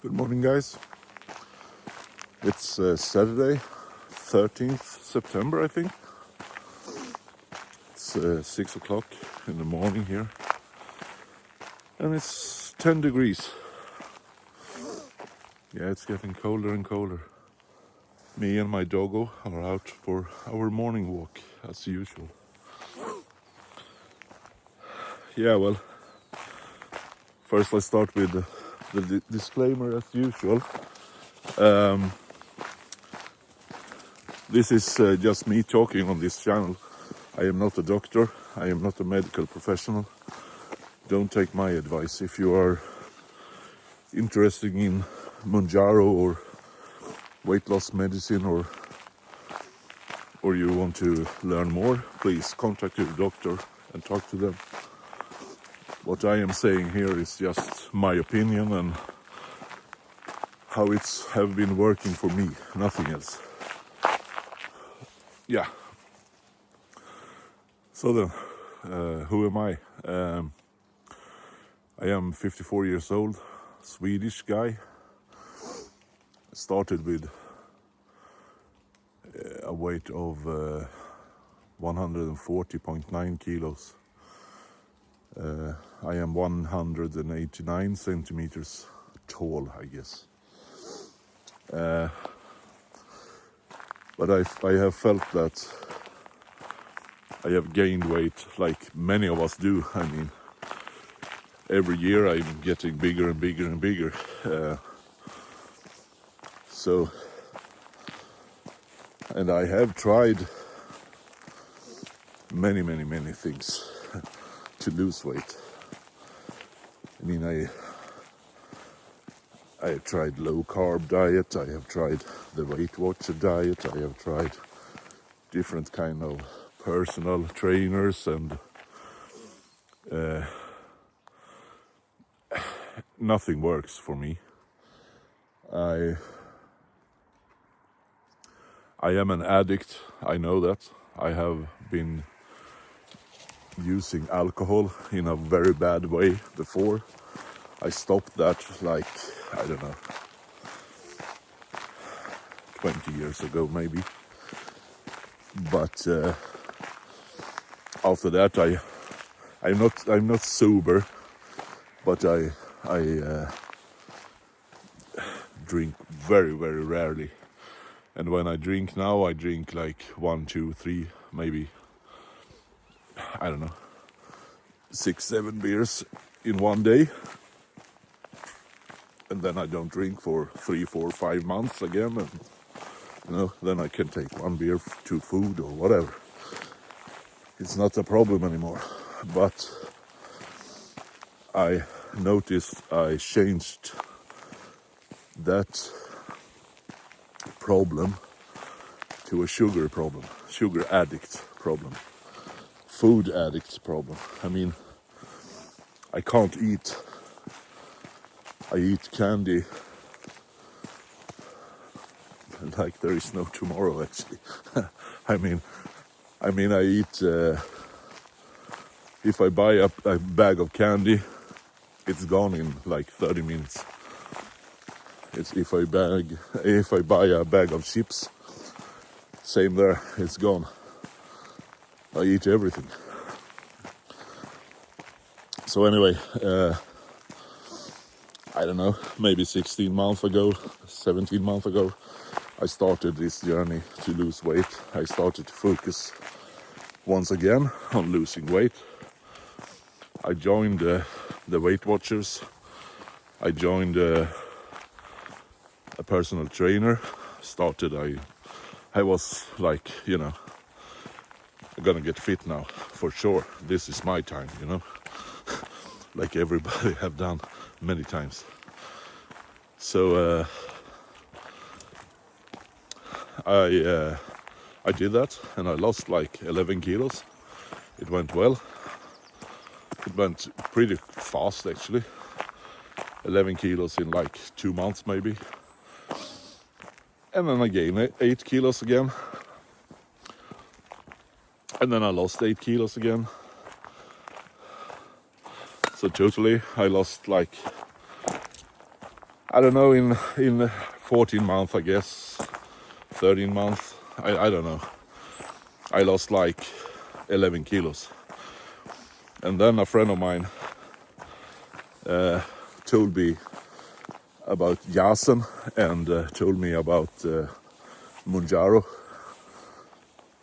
Good morning, guys. It's Saturday, 13th September, I think. It's 6 o'clock in the morning here, and it's 10 degrees. Yeah, it's getting colder and colder. Me and my doggo are out for our morning walk, as usual. Yeah, well, first let's start with the disclaimer, as usual. This is just me talking on this channel. I am not a doctor. I am not a medical professional. Don't take my advice. If you are interested in Mounjaro or weight loss medicine, or you want to learn more, please contact your doctor and talk to them. What I am saying here is just my opinion and how it's have been working for me, nothing else. Yeah. So then, who am I? I am 54 years old, Swedish guy. Started with a weight of 140.9 kilos. I am 189 centimeters tall, I guess. But I have felt that I have gained weight like many of us do. I mean, every year I'm getting bigger and bigger and bigger. And I have tried many things to lose weight. I mean, I have tried low carb diet, I have tried the Weight Watcher diet, I have tried different kind of personal trainers, and nothing works for me. I am an addict, I know that. I have been using alcohol in a very bad way before. I stopped that like, I don't know, 20 years ago maybe. But after that I'm not sober, but I drink very rarely. And when I drink now, I drink like 1, 2, 3, maybe, I don't know, 6, 7 beers in one day. And then I don't drink for 3, 4, 5 months again. And, then I can take one beer to food or whatever. It's not a problem anymore. But I noticed I changed that problem to a sugar problem, sugar addict problem, food addict problem. I mean, I can't eat. I eat candy like there is no tomorrow, actually. I mean, I eat. If I buy a bag of candy, it's gone in like 30 minutes. If I buy a bag of chips, same there, it's gone. I eat everything. So anyway, I don't know, maybe 16 months ago, 17 months ago, I started this journey to lose weight. I started to focus once again on losing weight. I joined the Weight Watchers. I joined a personal trainer. I was like, I'm gonna get fit now, for sure. This is my time, like everybody have done many times. So I did that, and I lost like 11 kilos. It went well. It went pretty fast, actually. 11 kilos in like 2 months maybe. And then I gained 8 kilos again. And then I lost 8 kilos again. So totally I lost like, I don't know, in 14 months, I guess, 13 months, I don't know. I lost like 11 kilos. And then a friend of mine told me about Yazen and told me about Mounjaro.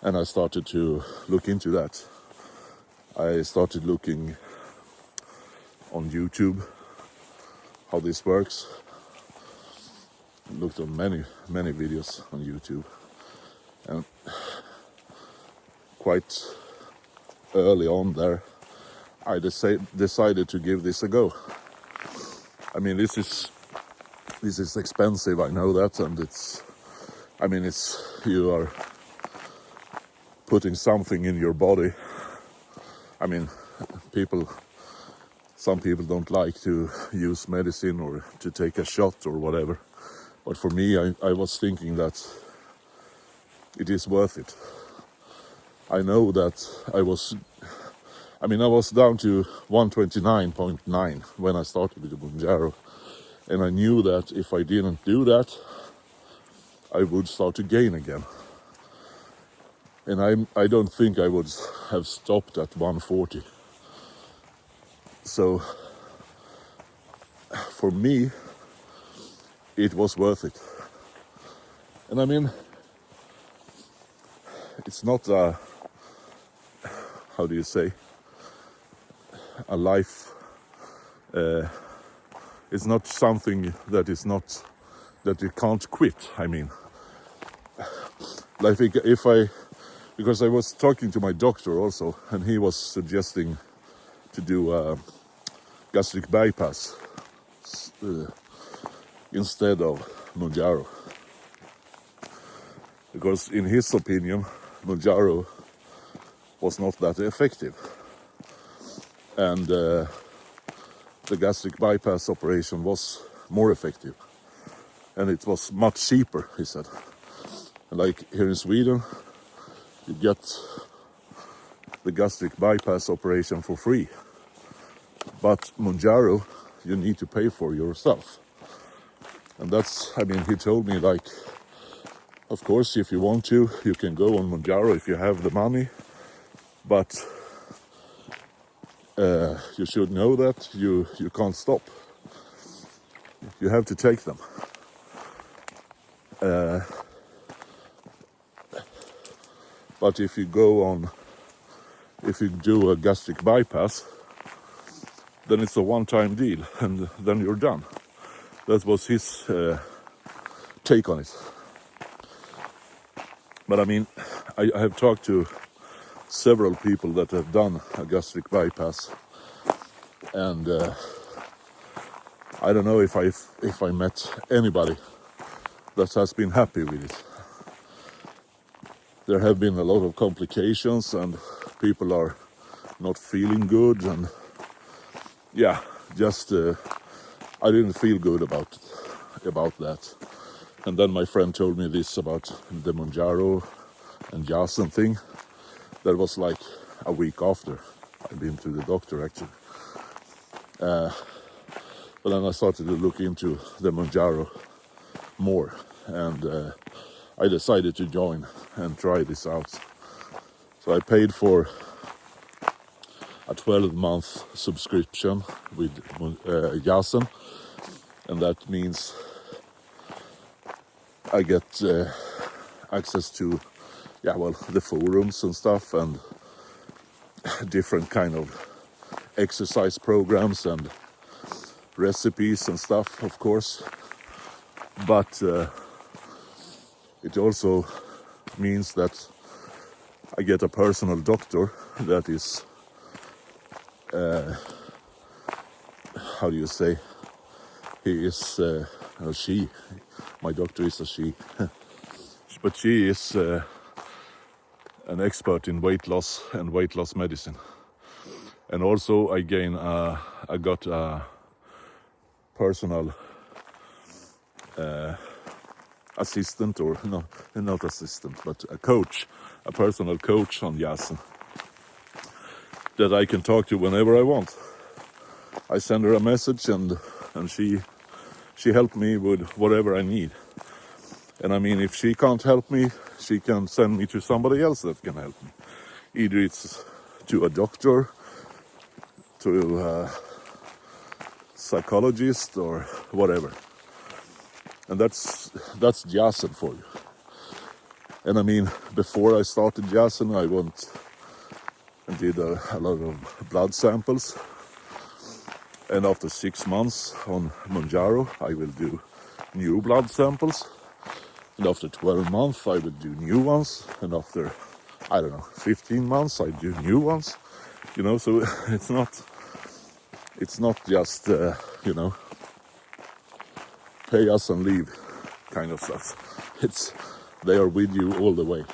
And I started to look into that. I started looking on YouTube how this works. Looked on many videos on YouTube, and quite early on there I decided to give this a go. I mean, this is expensive, I know that, and it's you are putting something in your body. I mean, some people don't like to use medicine or to take a shot or whatever. But for me, I was thinking that it is worth it. I know that I was down to 129.9 when I started with the Mounjaro. And I knew that if I didn't do that, I would start to gain again. And I don't think I would have stopped at 140. So for me, it was worth it. And I mean, it's not a, how do you say, a life, it's not something that you can't quit. I mean, like because I was talking to my doctor also, and he was suggesting to do a gastric bypass instead of Mounjaro, because in his opinion Mounjaro was not that effective, and the gastric bypass operation was more effective, and it was much cheaper, he said. Like here in Sweden, you get the gastric bypass operation for free, but Mounjaro you need to pay for yourself. And that's, I mean, he told me, like, of course, if you want to, you can go on Mounjaro if you have the money, but you should know that you can't stop. You have to take them. But if you do a gastric bypass, then it's a one-time deal, and then you're done. That was his take on it. But I mean, I have talked to several people that have done a gastric bypass, and I don't know if I met anybody that has been happy with it. There have been a lot of complications, and people are not feeling good, and yeah, just I didn't feel good about that. And then my friend told me this about the Mounjaro and Yazen thing. That was like a week after I'd been to the doctor, actually. But then I started to look into the Mounjaro more, and I decided to join and try this out. So I paid for a 12-month subscription with Yazen, and that means I get access to, the forums and stuff, and different kind of exercise programs and recipes and stuff, of course. But it also means that I get a personal doctor that is, how do you say, he is, she, my doctor is a she, but she is an expert in weight loss and weight loss medicine. And also I got a personal assistant, or no, not assistant, but a personal coach on Yazen that I can talk to whenever I want. I send her a message, and she she helped me with whatever I need. And I mean, if she can't help me, she can send me to somebody else that can help me. Either it's to a doctor, to a psychologist, or whatever. And that's Yazen for you. And I mean, before I started Yazen, I went and did a lot of blood samples. And after 6 months on Mounjaro, I will do new blood samples. And after 12 months, I will do new ones. And after, I don't know, 15 months, I do new ones. You know, so it's not just, you know, pay us and leave kind of stuff. They are with you all the way.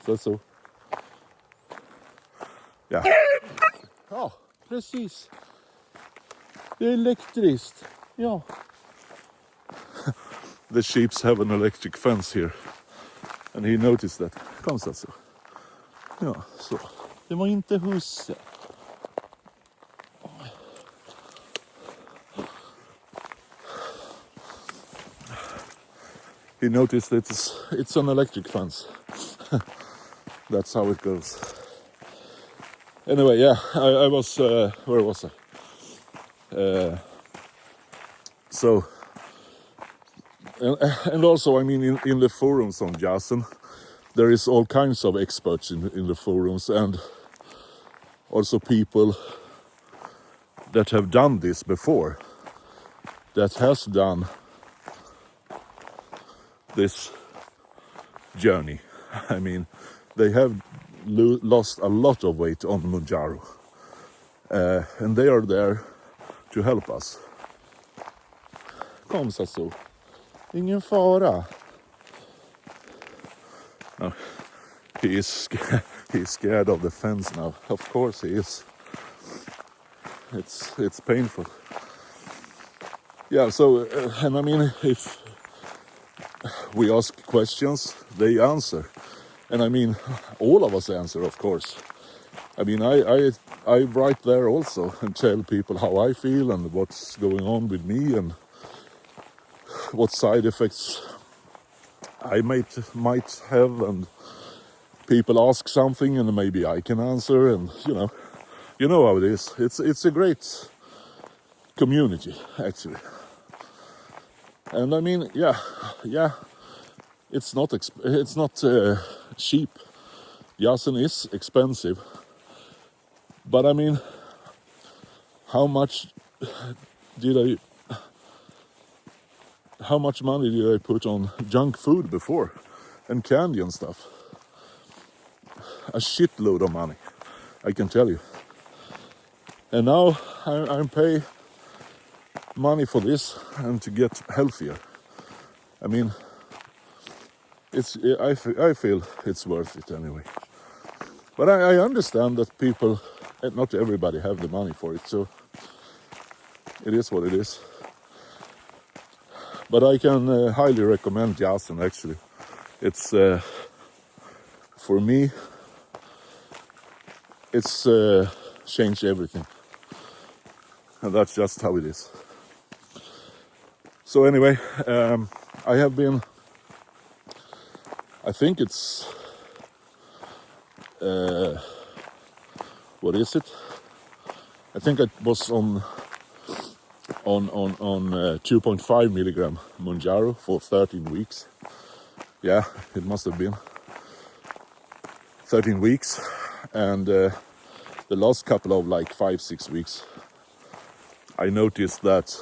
Så. Ja. Ja, precis. Det är elektriskt. Ja. The sheeps have an electric fence here. And he noticed that. Kom så. Ja, så. Det var inte husse. He noticed it's an electric fence. That's how it goes. Anyway, yeah, I was, where was I? So, and also, I mean, in the forums on Yazen, there is all kinds of experts in the forums, and also people that have done this before, that has done this journey. I mean, they have lost a lot of weight on Mounjaro, and they are there to help us. Kom så. Ingen fara. No, he is scared of the fence now. Of course he is. It's painful. Yeah, so, and I mean, if we ask questions, they answer. And I mean, all of us answer, of course. I mean, I write there also and tell people how I feel and what's going on with me and what side effects I might have, and people ask something and maybe I can answer, and you know how it is. It's a great community, actually. And I mean, yeah, it's not cheap. Yazen is expensive, but I mean, how much money did I put on junk food before, and candy and stuff? A shitload of money, I can tell you. And now I'm paying money for this and to get healthier. I mean, I feel it's worth it anyway. But I understand that people, not everybody have the money for it, so it is what it is. But I can highly recommend Yazen, actually. It's, for me, it's changed everything. And that's just how it is. So anyway, I have been, I think it's, what is it? I think it was on 2.5 milligram Mounjaro for 13 weeks. Yeah, it must have been 13 weeks. And the last couple of like 5-6 weeks, I noticed that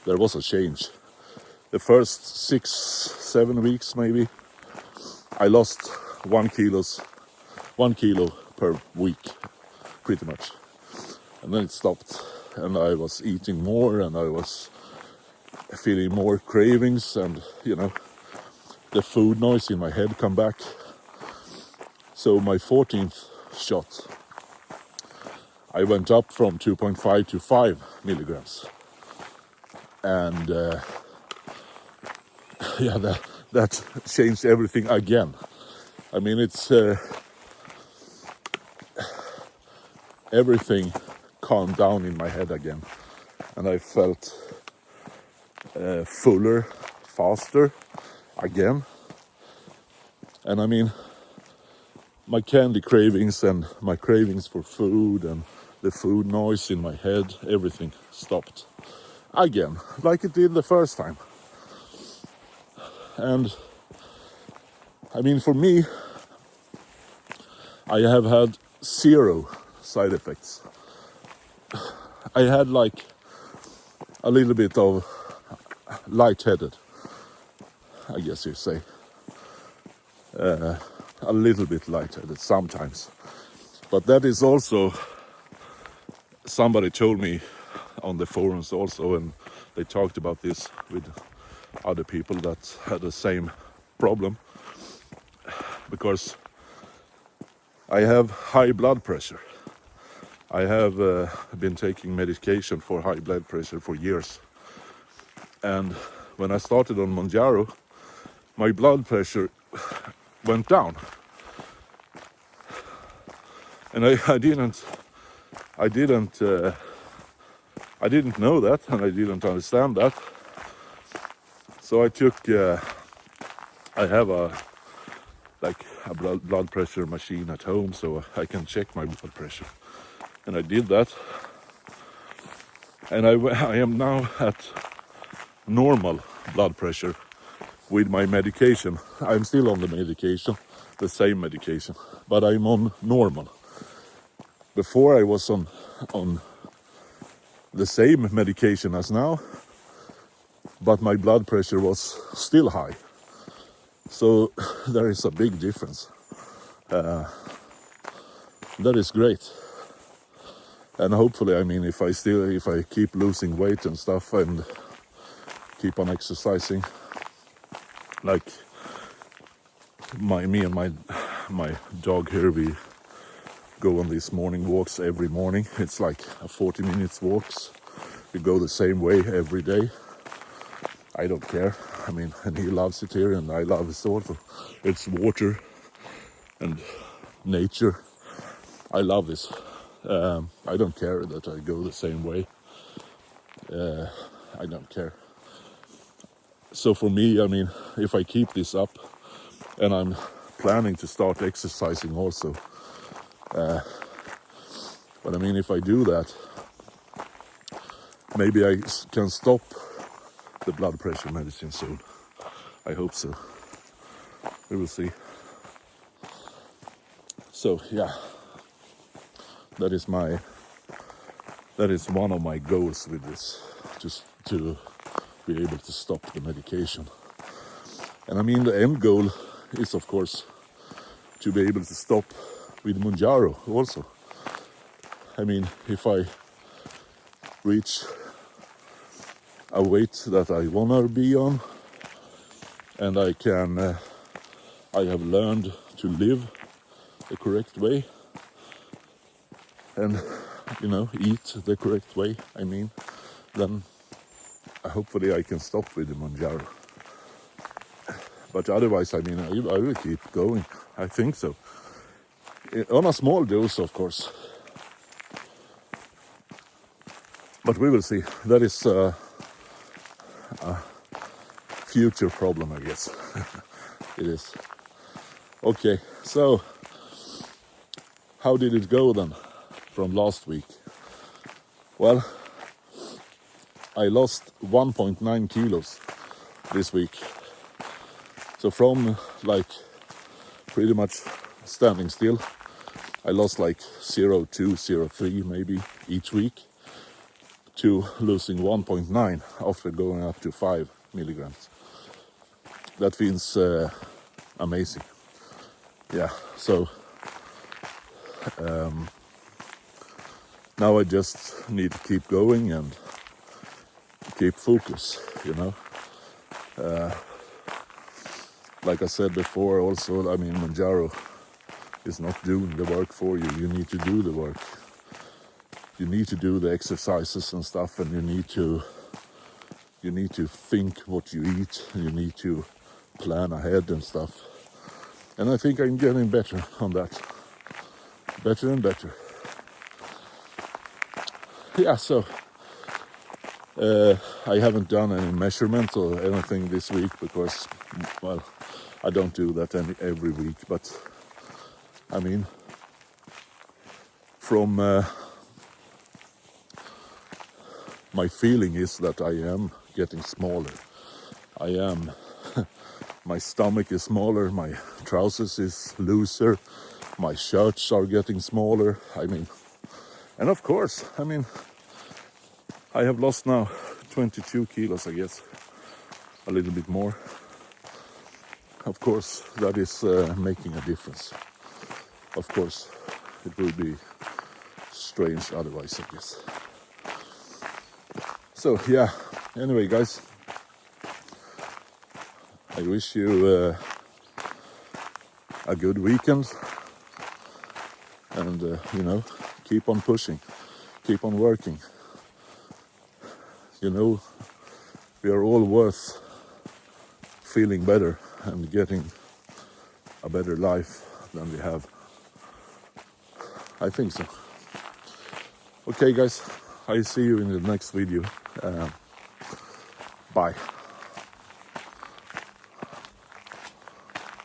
there was a change. The first 6-7 weeks maybe, I lost 1 kilo per week, pretty much. And then it stopped, and I was eating more, and I was feeling more cravings, and the food noise in my head come back. So my 14th shot, I went up from 2.5 to 5 milligrams. And yeah, that changed everything again. I mean, it's everything calmed down in my head again, and I felt fuller, faster again. And I mean, my candy cravings and my cravings for food and the food noise in my head, everything stopped again, like it did the first time. And I mean, for me, I have had 0 side effects. I had like a little bit of lightheaded, I guess you say. A little bit lightheaded sometimes. But that is also, somebody told me on the forums also, and they talked about this with other people that had the same problem. Because I have high blood pressure. I have been taking medication for high blood pressure for years. And when I started on Mounjaro, my blood pressure went down. And I didn't know that, and I didn't understand that. So I have a blood pressure machine at home, so I can check my blood pressure. And I did that. And I am now at normal blood pressure with my medication. I'm still on the medication, the same medication, but I'm on normal. Before I was on the same medication as now, but my blood pressure was still high. So there is a big difference. That is great. And hopefully, I mean, if I keep losing weight and stuff and keep on exercising, like me and my dog here, we go on these morning walks every morning. It's like a 40 minutes walks. We go the same way every day. I don't care. I mean, and he loves it here, and I love it also. It's water and nature. I love this. I don't care that I go the same way. I don't care. So for me, I mean, if I keep this up, and I'm planning to start exercising also, but I mean, if I do that, maybe I can stop the blood pressure medicine soon. I hope so. We will see. So yeah, that is one of my goals with this, just to be able to stop the medication. And I mean, the end goal is, of course, to be able to stop with Mounjaro also. I mean, if I reach a weight that I wanna be on, and I have learned to live the correct way, and eat the correct way, I mean, then hopefully I can stop with the Mounjaro. But otherwise, I mean, I will keep going. I think so. On a small dose, of course. But we will see. That is a future problem, I guess. It is. Okay, so how did it go then from last week? Well, I lost 1.9 kilos this week. So from like pretty much standing still, I lost like 0.2, 0.3 maybe each week, to losing 1.9 after going up to 5 milligrams. That feels amazing. Yeah, so now I just need to keep going and keep focus, Like I said before also, I mean, Mounjaro is not doing the work for you. You need to do the work. You need to do the exercises and stuff, and you need to think what you eat. You need to plan ahead and stuff. And I think I'm getting better on that. Better and better. yeah, so I haven't done any measurement or anything this week because, well, I don't do that every week. But I mean, from my feeling is that I am getting smaller. I am. My stomach is smaller. My trousers is looser. My shirts are getting smaller. I mean, and of course, I mean, I have lost now 22 kilos, I guess, a little bit more. Of course, that is making a difference. Of course, it will be strange otherwise, I guess. So yeah, anyway, guys, I wish you a good weekend, and you know, keep on pushing, keep on working. You know, we are all worth feeling better and getting a better life than we have. I think so. Okay, guys, I see you in the next video. Bye.